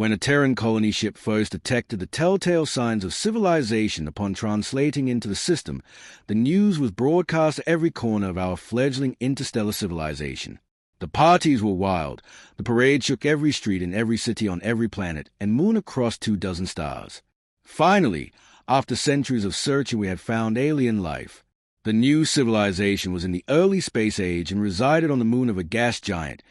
When a Terran colony ship first detected the telltale signs of civilization upon translating into the system, the news was broadcast to every corner of our fledgling interstellar civilization. The parties were wild. The parade shook every street in every city on every planet, and moon across 24 stars. Finally, after centuries of searching, we had found alien life. The new civilization was in the early space age and resided on the moon of a gas giant,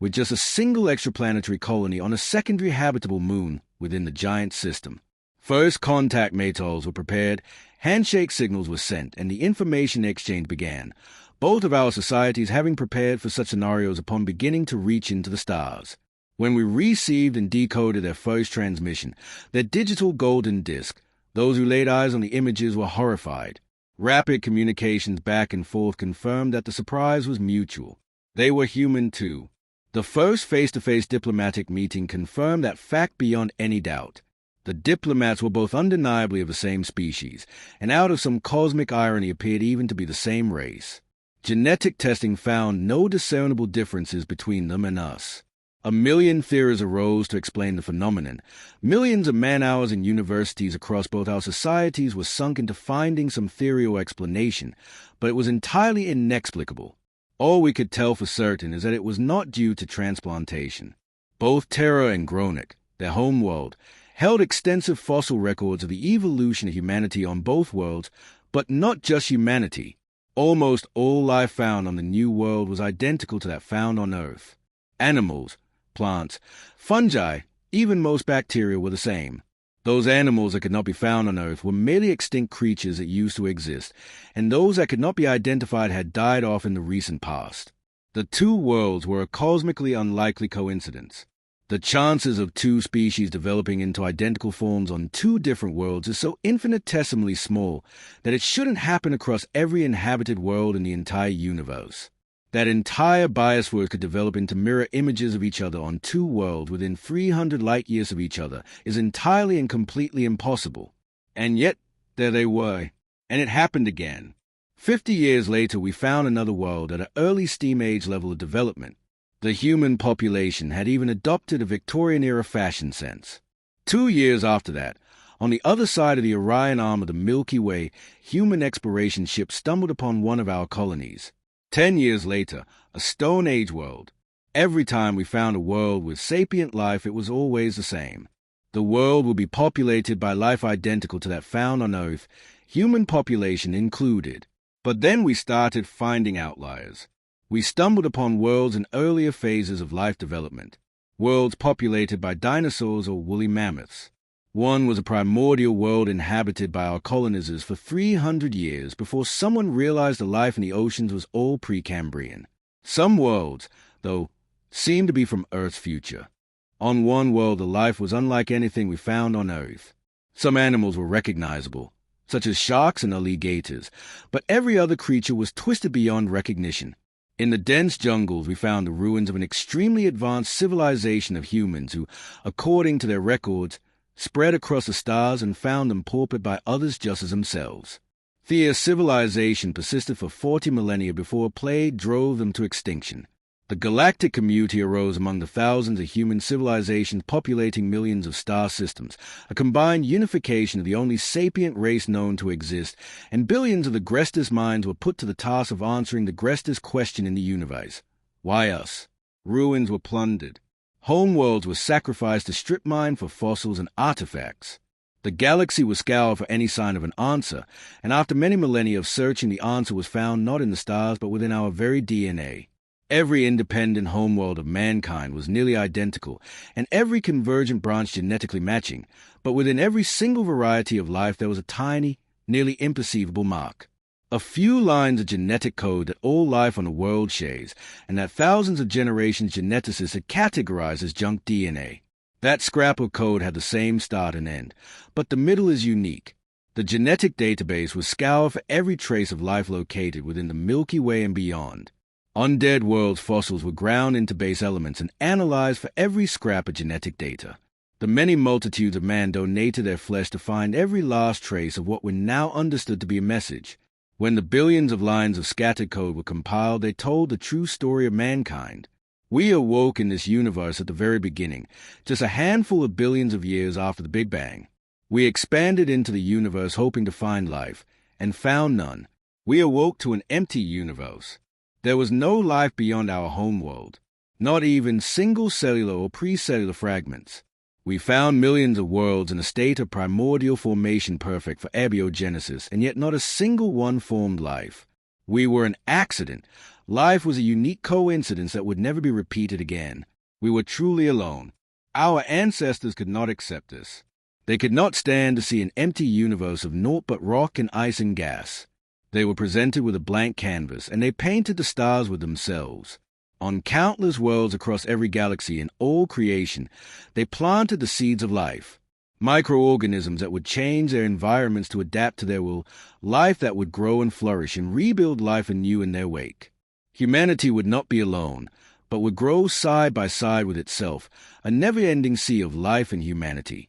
with just a single extraplanetary colony on a secondary habitable moon within the giant system. First contact matals were prepared, handshake signals were sent, and the information exchange began, both of our societies having prepared for such scenarios upon beginning to reach into the stars. When we received and decoded their first transmission, their digital golden disk, those who laid eyes on the images were horrified. Rapid communications back and forth confirmed that the surprise was mutual. They were human too. The first face-to-face diplomatic meeting confirmed that fact beyond any doubt. The diplomats were both undeniably of the same species, and out of some cosmic irony appeared even to be the same race. Genetic testing found no discernible differences between them and us. A million theories arose to explain the phenomenon. Millions of man-hours in universities across both our societies were sunk into finding some theory or explanation, but it was entirely inexplicable. All we could tell for certain is that it was not due to transplantation. Both Terra and Galactic, their home world, held extensive fossil records of the evolution of humanity on both worlds, but not just humanity. Almost all life found on the new world was identical to that found on Earth. Animals, plants, fungi, even most bacteria were the same. Those animals that could not be found on Earth were merely extinct creatures that used to exist, and those that could not be identified had died off in the recent past. The two worlds were a cosmically unlikely coincidence. The chances of two species developing into identical forms on two different worlds is so infinitesimally small that it shouldn't happen across every inhabited world in the entire universe. That entire biosphere could develop into mirror images of each other on two worlds within 300 light-years of each other is entirely and completely impossible. And yet, there they were. And it happened again. 50 years later, we found another world at an early steam age level of development. The human population had even adopted a Victorian-era fashion sense. 2 years after that, on the other side of the Orion arm of the Milky Way, human exploration ships stumbled upon one of our colonies. 10 years later, a Stone Age world. Every time we found a world with sapient life, it was always the same. The world would be populated by life identical to that found on Earth, human population included. But then we started finding outliers. We stumbled upon worlds in earlier phases of life development, worlds populated by dinosaurs or woolly mammoths. One was a primordial world inhabited by our colonizers for 300 years before someone realized the life in the oceans was all Precambrian. Some worlds, though, seemed to be from Earth's future. On one world, the life was unlike anything we found on Earth. Some animals were recognizable, such as sharks and alligators, but every other creature was twisted beyond recognition. In the dense jungles, we found the ruins of an extremely advanced civilization of humans who, according to their records, spread across the stars and found them paupered by others just as themselves. Their civilization persisted for 40 millennia before a plague drove them to extinction. The Galactic community arose among the thousands of human civilizations populating millions of star systems, a combined unification of the only sapient race known to exist, and billions of the greatest minds were put to the task of answering the greatest question in the universe. Why us? Ruins were plundered. Homeworlds were sacrificed to strip mine for fossils and artifacts. The galaxy was scoured for any sign of an answer, and after many millennia of searching, the answer was found not in the stars but within our very DNA. Every independent homeworld of mankind was nearly identical, and every convergent branch genetically matching, but within every single variety of life there was a tiny, nearly imperceivable mark. A few lines of genetic code that all life on the world shares, and that thousands of generations geneticists had categorized as junk DNA. That scrap of code had the same start and end, but the middle is unique. The genetic database was scoured for every trace of life located within the Milky Way and beyond. Undead worlds' fossils were ground into base elements and analyzed for every scrap of genetic data. The many multitudes of man donated their flesh to find every last trace of what were now understood to be a message. When the billions of lines of scattered code were compiled, they told the true story of mankind. We awoke in this universe at the very beginning, just a handful of billions of years after the Big Bang. We expanded into the universe hoping to find life, and found none. We awoke to an empty universe. There was no life beyond our homeworld, not even single-cellular or pre-cellular fragments. We found millions of worlds in a state of primordial formation perfect for abiogenesis, and yet not a single one formed life. We were an accident. Life was a unique coincidence that would never be repeated again. We were truly alone. Our ancestors could not accept this. They could not stand to see an empty universe of naught but rock and ice and gas. They were presented with a blank canvas, and they painted the stars with themselves. On countless worlds across every galaxy and all creation, they planted the seeds of life. Microorganisms that would change their environments to adapt to their will, life that would grow and flourish and rebuild life anew in their wake. Humanity would not be alone, but would grow side by side with itself, a never-ending sea of life and humanity.